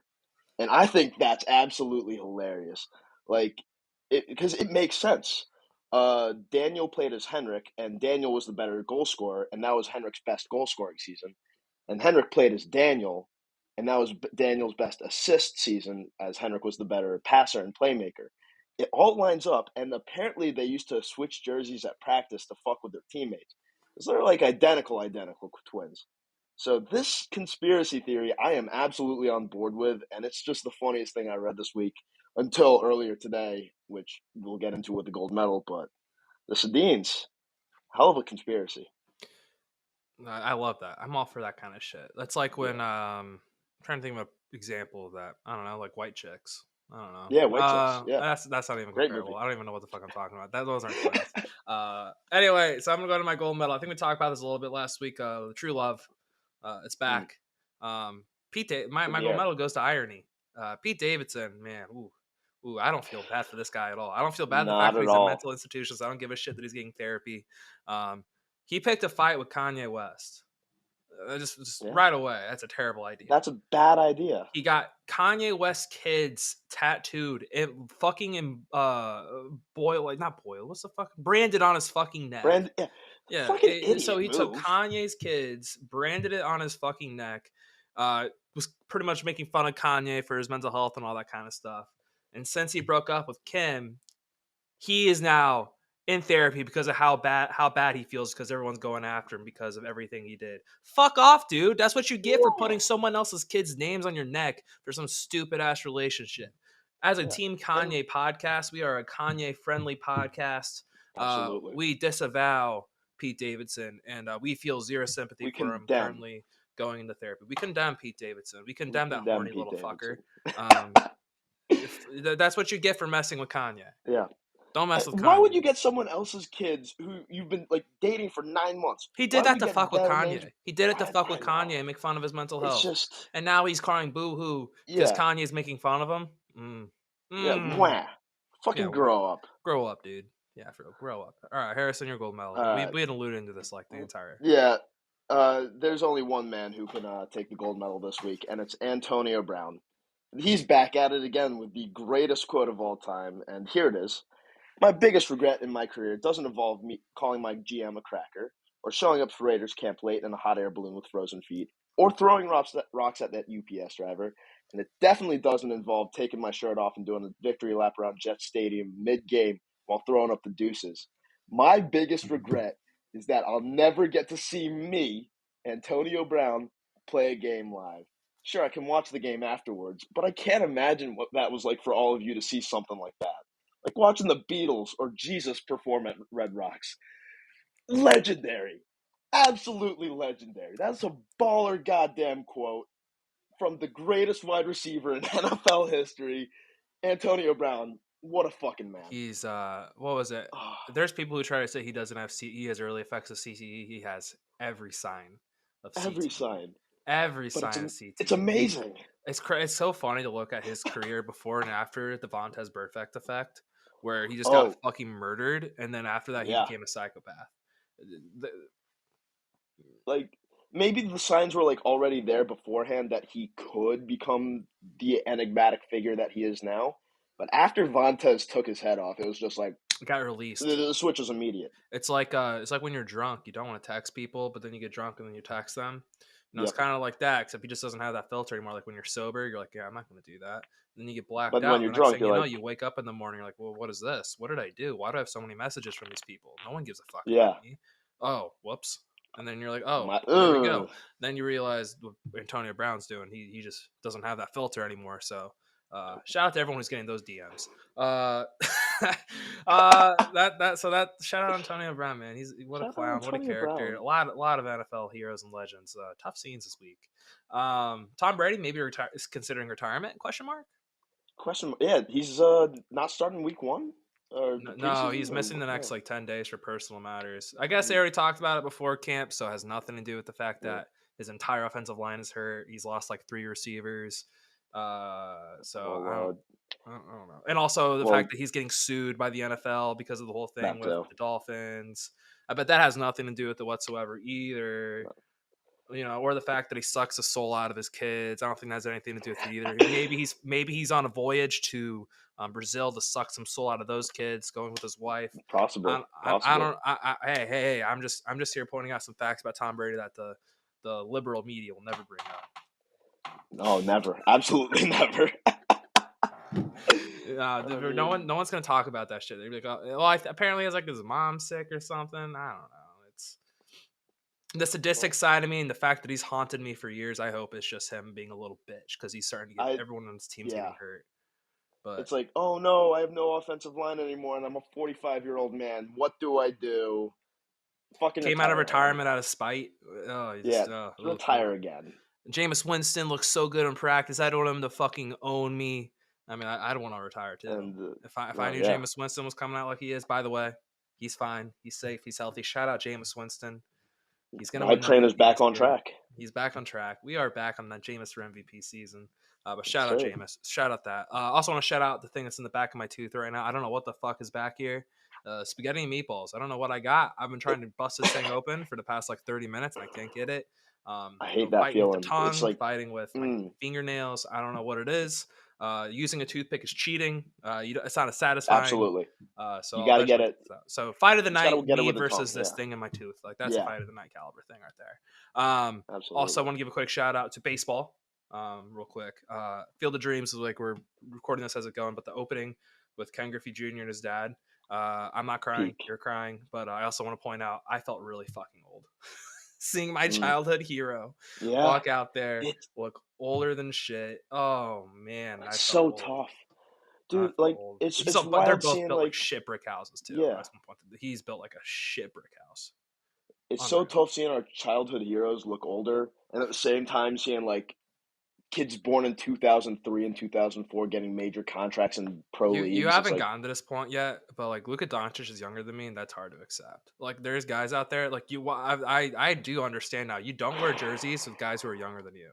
And I think that's absolutely hilarious. Like, because it makes sense. Daniel played as Henrik, and Daniel was the better goal scorer, and that was Henrik's best goal scoring season. And Henrik played as Daniel, and that was Daniel's best assist season, as Henrik was the better passer and playmaker. It all lines up, and apparently they used to switch jerseys at practice to fuck with their teammates. Because they're like identical twins. So this conspiracy theory I am absolutely on board with, and it's just the funniest thing I read this week until earlier today, which we'll get into with the gold medal. But the Sedins, hell of a conspiracy. I love that. I'm all for that kind of shit. That's like when I'm trying to think of an example of that. I don't know, like White Chicks. I don't know. Yeah, White Chicks. Yeah, that's not even comparable. I don't even know what the fuck I'm talking about. Those aren't twins. Anyway, so I'm gonna go to my gold medal. I think we talked about this a little bit last week. The True Love, it's back. My gold medal goes to irony. Pete Davidson, man. Ooh, I don't feel bad for this guy at all. I don't feel bad for the fact that he's in mental institutions. I don't give a shit that he's getting therapy. He picked a fight with Kanye West. Just right away. That's a terrible idea. That's a bad idea. He got Kanye West kids tattooed and fucking branded on his fucking neck. Yeah. Fucking idiot So he took move. Kanye's kids, branded it on his fucking neck, was pretty much making fun of Kanye for his mental health and all that kind of stuff. And since he broke up with Kim, he is now in therapy because of how bad he feels because everyone's going after him because of everything he did. Fuck off, dude. That's what you get for putting someone else's kids' names on your neck for some stupid ass relationship. As a Team Kanye podcast, we are a Kanye friendly podcast. Absolutely. We disavow Pete Davidson, and we feel zero sympathy We for him condemn. currently going into therapy. We condemn Pete Davidson. We condemn that horny Pete little Davidson. fucker. That's what you get for messing with Kanye. Yeah. Don't mess with Kanye. Why would you get someone else's kids who you've been like dating for 9 months? He did that to get fuck with their Kanye. names? He did it to fuck I with know. Kanye and make fun of his mental It's health. just, And now he's crying boo-hoo because yeah, Kanye's making fun of him. yeah, wah. Fucking Yeah, grow up. Grow up, dude. Yeah, for real. Grow up. All right, Harrison, your gold medal. We had alluded into this like the entire. Yeah. There's only one man who can take the gold medal this week, and it's Antonio Brown. He's back at it again with the greatest quote of all time, and here it is. My biggest regret in my career doesn't involve me calling my GM a cracker, or showing up for Raiders camp late in a hot air balloon with frozen feet, or throwing rocks at that UPS driver, and it definitely doesn't involve taking my shirt off and doing a victory lap around Jet Stadium mid-game while throwing up the deuces. My biggest regret is that I'll never get to see me, Antonio Brown, play a game live. Sure, I can watch the game afterwards, but I can't imagine what that was like for all of you to see something like that. Like watching the Beatles or Jesus perform at Red Rocks. Legendary. Absolutely legendary. That's a baller goddamn quote from the greatest wide receiver in NFL history, Antonio Brown. What a fucking man. He's what was it? There's people who try to say he doesn't have he has early effects of CTE. He has every sign of CTE. Every sign. Every sign of CTE. It's amazing. It's so funny to look at his career before and after the Vontaze Burfict effect, where he just got fucking murdered, and then after that he became a psychopath. Like, maybe the signs were like already there beforehand that he could become the enigmatic figure that he is now. But after Vontaze took his head off, it was just like it got released. The switch was immediate. It's like when you're drunk, you don't want to text people, but then you get drunk and then you text them. It's kind of like that, except he just doesn't have that filter anymore. Like when you're sober, you're like, yeah, I'm not going to do that. And then you get blacked out. But when you're drunk, you wake up in the morning, you're like, well, what is this? What did I do? Why do I have so many messages from these people? No one gives a fuck about me. Oh, whoops. And then you're like, oh, there we go. Then you realize what Antonio Brown's doing. He just doesn't have that filter anymore. So shout out to everyone who's getting those DMs. So shout out Antonio Brown, man. What a clown, what a character. Brown. A lot of NFL heroes and legends. Tough scenes this week. Tom Brady maybe is considering retirement? Question mark. Yeah, he's not starting week 1. No, he's missing the next 10 days for personal matters. I guess they already talked about it before camp, so it has nothing to do with the fact that his entire offensive line is hurt. He's lost 3 receivers. I don't know. And also the fact that he's getting sued by the NFL because of the whole thing with the Dolphins. I bet that has nothing to do with it whatsoever either. Or the fact that he sucks the soul out of his kids. I don't think that has anything to do with it either. Maybe he's on a voyage to Brazil to suck some soul out of those kids, going with his wife. Possible. Hey, I'm just here pointing out some facts about Tom Brady that the liberal media will never bring up. No, never. Absolutely never. No one's gonna talk about that shit. They'd be like, apparently it's his mom's sick or something. I don't know. It's the sadistic side of me, and the fact that he's haunted me for years. I hope it's just him being a little bitch because he's starting to get everyone on his team's getting hurt. But it's like, oh no, I have no offensive line anymore, and I'm a 45-year-old man. What do I do? Fucking came out of retirement out of spite. Retire again. Jameis Winston looks so good in practice. I don't want him to fucking own me. I mean, I don't want to retire too. And, if I knew Jameis Winston was coming out like he is, by the way, he's fine. He's safe. He's healthy. Shout out Jameis Winston. He's gonna. My trainer's back on track. He's back on track. We are back on that Jameis for MVP season. But shout out Jameis. Shout out that. Also want to shout out the thing that's in the back of my tooth right now. I don't know what the fuck is back here. Spaghetti and meatballs. I don't know what I got. I've been trying to bust this thing open for the past 30 minutes and I can't get it. I hate that feeling. With the tongue, it's fighting with my fingernails. I don't know what it is. Using a toothpick is cheating. It's not as satisfying. Absolutely. So You I'll got to get eventually it. check this out. So fight of the Just got to night, get it me with the versus tongue. this Yeah. thing in my tooth. Like that's a Yeah. fight of the night caliber thing right there. Absolutely. Also, I want to give a quick shout out to baseball. Real quick. Field of Dreams is like we're recording this as it's going, but the opening with Ken Griffey Jr. and his dad. I'm not crying. Peak. You're crying, but I also want to point out I felt really fucking old seeing my Mm. childhood hero Yeah. walk out there, It's look older than shit. Oh man, I felt so old. tough. I Dude, felt like old. it's They're wild both seeing built like like shit brick houses too. yeah. That's one point. He's built like a shit brick house. It's so Unreal. tough seeing our childhood heroes look older, and at the same time seeing like kids born in 2003 and 2004 getting major contracts in pro leagues. You It's haven't like, gotten to this point yet, but like Luka Doncic is younger than me, and that's hard to accept. Like there's guys out there like you. I do understand now. You don't wear jerseys with guys who are younger than you.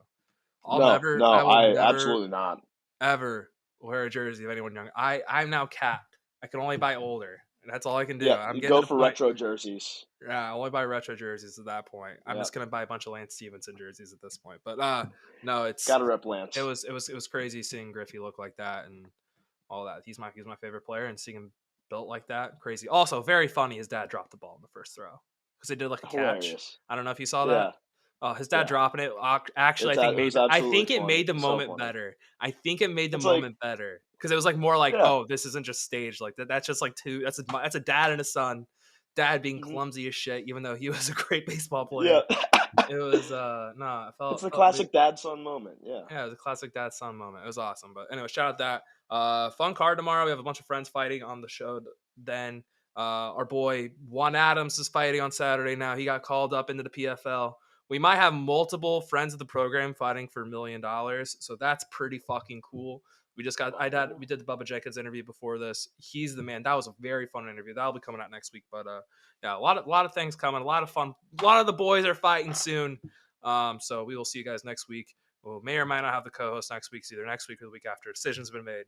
I will I never, absolutely not. ever wear a jersey of anyone younger. I'm now capped. I can only buy older, and that's all I can do. Yeah, I'm you getting go to the for point. retro jerseys. Yeah, I only buy retro jerseys at that point. I'm Yep. just gonna buy a bunch of Lance Stevenson jerseys at this point. But no, it's Gotta rep Lance. it was crazy seeing Griffey look like that and all that. He's my favorite player, and seeing him built like that, crazy. Also, very funny. His dad dropped the ball in the first throw because they did like a catch. Hilarious. I don't know if you saw Yeah. that. Oh, his dad Yeah. dropping it. Actually, It was absolutely it made the funny. So moment funny. better. I think it made the It's like- moment better because it was like more like, Yeah. oh, this isn't just staged. Like that's just like two. That's a dad and a son. Dad being Mhm. clumsy as shit, even though he was a great baseball player. Yeah. It was I felt It's the felt classic dad-son moment. Yeah. yeah, it was a classic dad son moment. It was awesome. But anyway, shout out that. Fun card tomorrow. We have a bunch of friends fighting on the show. Then our boy Juan Adams is fighting on Saturday now. He got called up into the PFL. We might have multiple friends of the program fighting for $1 million. So that's pretty fucking cool. We did the Bubba Jenkins interview before this. He's the man. That was a very fun interview. That'll be coming out next week. But yeah, a lot of things coming, a lot of fun. A lot of the boys are fighting soon. So we will see you guys next week. We may or might not have the co-host next week. It's either next week or the week after. Decision's been made.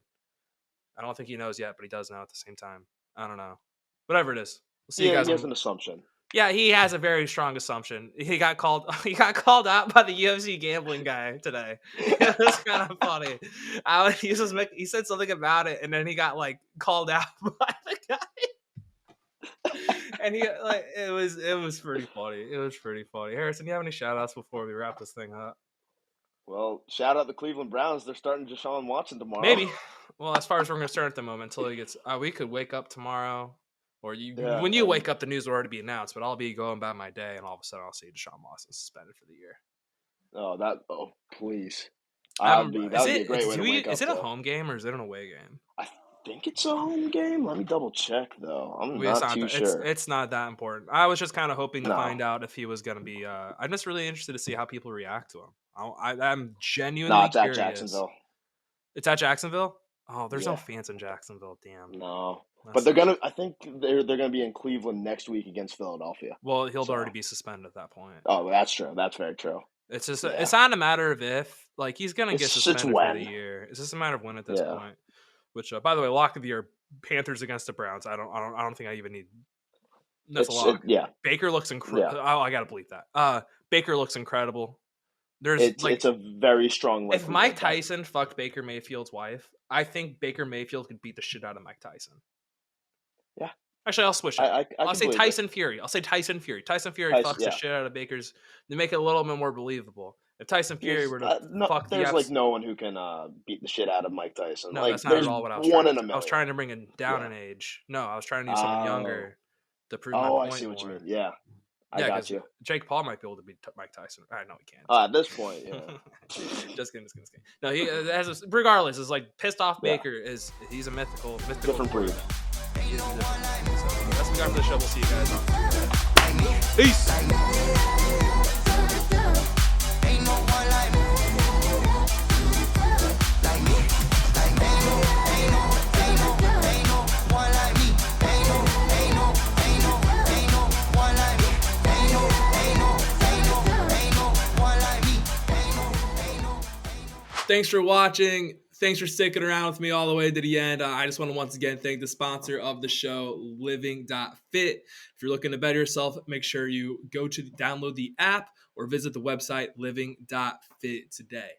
I don't think he knows yet, but he does know at the same time. I don't know. Whatever it is. We'll see you guys. He has an assumption. Yeah, he has a very strong assumption. He got called out by the UFC gambling guy today. It was kind of funny. He said something about it, and then he got like called out by the guy. And he like it was pretty funny. It was pretty funny. Harrison, you have any shout outs before we wrap this thing up? Well, shout out the Cleveland Browns. They're starting Deshaun Watson tomorrow. Maybe. Well, as far as we're going to start at the moment until he gets we could wake up tomorrow, or when you wake up, the news will already be announced. But I'll be going about my day, and all of a sudden I'll see Deshaun Watson suspended for the year. Oh, please. That would be a great way to wake up. Is it a home game or is it an away game? I think it's a home game. Let me double check though. I'm not too sure. It's not that important. I was just kind of hoping to find out if he was going to be. I'm just really interested to see how people react to him. I'm genuinely it's curious. at Jacksonville. It's at Jacksonville? Oh, there's no fans in Jacksonville. Damn. No. But they're gonna. I think they're gonna be in Cleveland next week against Philadelphia. Well, he'll already be suspended at that point. Oh, that's true. That's very true. It's just it's not a matter of if. Like he's gonna get suspended for the year. It's just a matter of when at this point. Which, by the way, lock of the year: Panthers against the Browns. I don't think I even need. That's a lock. Baker looks incredible. Oh, I gotta believe that. Baker looks incredible. It's a very strong. If Mike Tyson fucked Baker Mayfield's wife, I think Baker Mayfield could beat the shit out of Mike Tyson. Yeah. Actually, I'll switch it. I'll say Tyson Fury. Tyson Fury fucks the shit out of Baker's to make it a little bit more believable. If Tyson Fury were to fuck there's like no one who can beat the shit out of Mike Tyson. No, like, that's not at all what I was trying trying to do. I was trying to bring him down in age. No, I was trying to do someone younger to prove my point. I see what more. you mean. Yeah. I got you. Jake Paul might be able to beat Mike Tyson. I know he can't. At this point, yeah. just kidding. No, he regardless is like pissed off Baker he's a mythical different breed. He is a different breed. So that's what we got for the show. We'll see you guys on. Peace. Thanks for watching. Thanks for sticking around with me all the way to the end. I just want to once again thank the sponsor of the show, Living.Fit. If you're looking to better yourself, make sure you go to download the app or visit the website Living.Fit today.